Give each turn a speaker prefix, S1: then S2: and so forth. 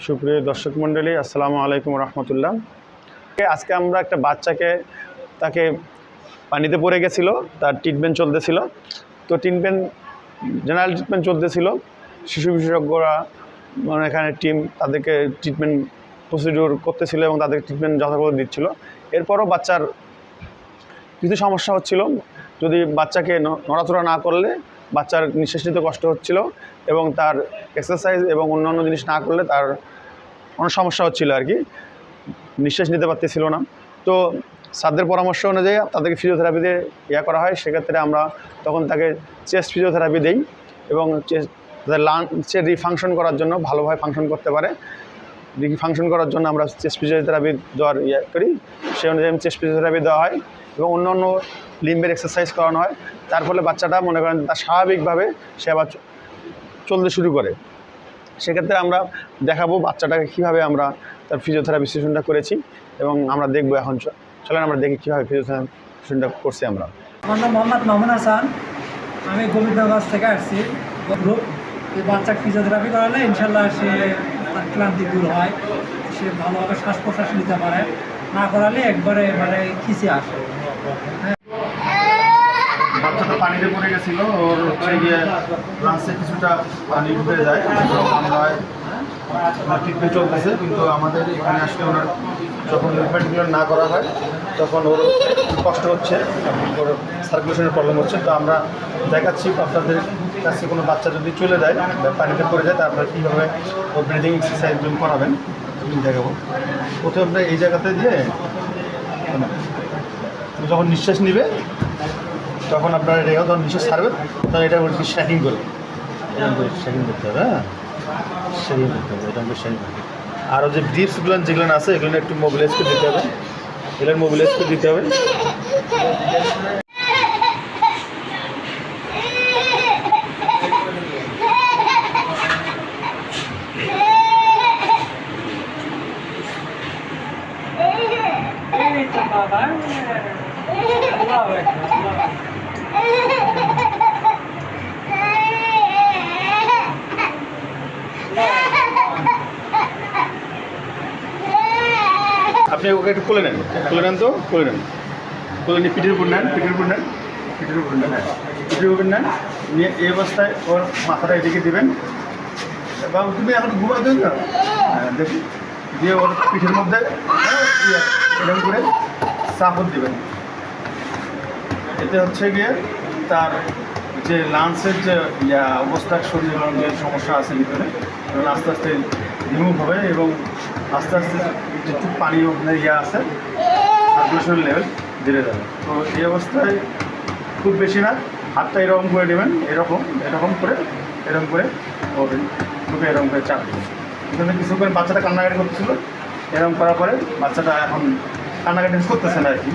S1: সুপ্রিয় দর্শক মণ্ডলী, আসসালামু আলাইকুম রহমতুল্লাহ। আজকে আমরা একটা বাচ্চাকে তাকে পানিতে পড়ে গেছিল, তার ট্রিটমেন্ট চলতেছিল। তো জেনারেল ট্রিটমেন্ট চলতেছিল। শিশু বিশেষজ্ঞরা এখানে টিম তাদেরকে ট্রিটমেন্ট প্রসিডিওর করতেছিল এবং তাদের ট্রিটমেন্ট যথাযথ দিচ্ছিল। এরপরও বাচ্চার কিছু সমস্যা হচ্ছিল। যদি বাচ্চাকে নড়াচড়া না করলে বাচ্চার নিঃশ্বাস নিতে কষ্ট হচ্ছিল এবং তার এক্সারসাইজ এবং অন্যান্য জিনিস না করলে তার অনেক সমস্যা হচ্ছিল আর কি, নিঃশ্বাস নিতে পারতেছিল না। তো স্যারদের পরামর্শ অনুযায়ী তাদেরকে ফিজিওথেরাপিতে করা হয়। সেক্ষেত্রে আমরা তখন তাকে চেস্ট ফিজিওথেরাপি দিই এবং লাংসের রিফাংশন করার জন্য, ভালোভাবে ফাংশন করতে পারে রিফাংশন করার জন্য আমরা চেস্ট ফিজিওথেরাপি দেওয়ার করি। সেই অনুযায়ী চেস্ট ফিজিওথেরাপি দেওয়া হয় এবং অন্যান্য লিম্বের এক্সারসাইজ করানো হয়। তার ফলে বাচ্চাটা মনে করেন তার স্বাভাবিকভাবে সে আবার চলতে শুরু করে। সেক্ষেত্রে আমরা দেখাবো বাচ্চাটাকে কীভাবে আমরা তার ফিজিওথেরাপি সেশনটা করেছি এবং আমরা দেখবো। এখন চলেন আমরা দেখি কীভাবে ফিজিওথেরাপি সেশনটা করছি আমরা।
S2: আমার নাম মোহাম্মদ মামুন হাসান, আমি গোবিন্দগঞ্জ থেকে আসছি। এই বাচ্চাকে ফিজিওথেরাপি করালে ইনশাল্লাহ সে তার ক্লান্তি দূর হয়, সে ভালোভাবে শ্বাস প্রশ্বাস নিতে পারে। না করালে একবারে খিচে আসে।
S1: বাচ্চাটা পানিতে পড়ে গেছিল, ওর হচ্ছে গিয়ে লাঞ্চে কিছুটা পানি ঢুকে যায়। আমরা ট্রিটমেন্ট চলতেছে, কিন্তু আমাদের এখানে আসলে ওনার যখন ট্রিটমেন্টগুলো না করা হয় তখন ওর কষ্ট হচ্ছে, ওর সার্কুলেশনের প্রবলেম হচ্ছে। তো আমরা দেখাচ্ছি আপনাদের কাছে কোনো বাচ্চা যদি চলে যায় পানিতে পড়ে যায়, তারপরে কীভাবে ওর ব্রিদিং এক্সারসাইজগুলো করাবেন দেখাবো। প্রথমে আপনার এই জায়গাতে দিয়ে যখন নিঃশ্বাস নিবে তখন আপনার রেখা যখন নিঃশ্বাস ছাড়বে তখন এটা শ্যাকিং করবে, এরকম করে শ্যাকিং করতে হবে। হ্যাঁ, শ্যাকিং করতে হবে, এরকম করে শ্যাকিং করতে হবে। আরও যে ব্রিফসগুলো যেগুলো আছে এগুলো একটু মোবিলাইজ করে দিতে হবে, এগুলো মোবিলাইজ করে দিতে হবে। আপনি ওকে একটু খুলে নেন, খুলে নেন, তো খুলে নেন, খুলে নিয়ে পিঠের উপর নেন, পিঠের উপর নেন, পিঠের উপর নেন, হ্যাঁ পিঠের উপর নেন। নিয়ে এই অবস্থায় ওর মাথাটা এদিকে দেবেন এবং তুমি এখন ঘুমা দেন না, হ্যাঁ দেখুন, দিয়ে ওর পিঠের মধ্যে এরকম করে চাপড় দেবেন। এতে হচ্ছে গিয়ে তার যে লাংসের যে অবস্থা, শরীর যে সমস্যা আছে ভিতরে আস্তে আস্তে রিমুভ হবে এবং আস্তে আস্তে যেটুকু পানি ওখানে আছে সার্কুলেশন লেভেল বেড়ে যাবে। তো এই অবস্থায় খুব বেশি না, হাতটা এরকম করে নেবেন, এরকম করে মুখে এরকম করে চাপ দেবেন। এখানে কিছুক্ষণ বাচ্চাটা কান্নাকাটি করতেছিল, এরকম করার পরে বাচ্চাটা এখন কান্নাকাটি করতেছে না আর কি।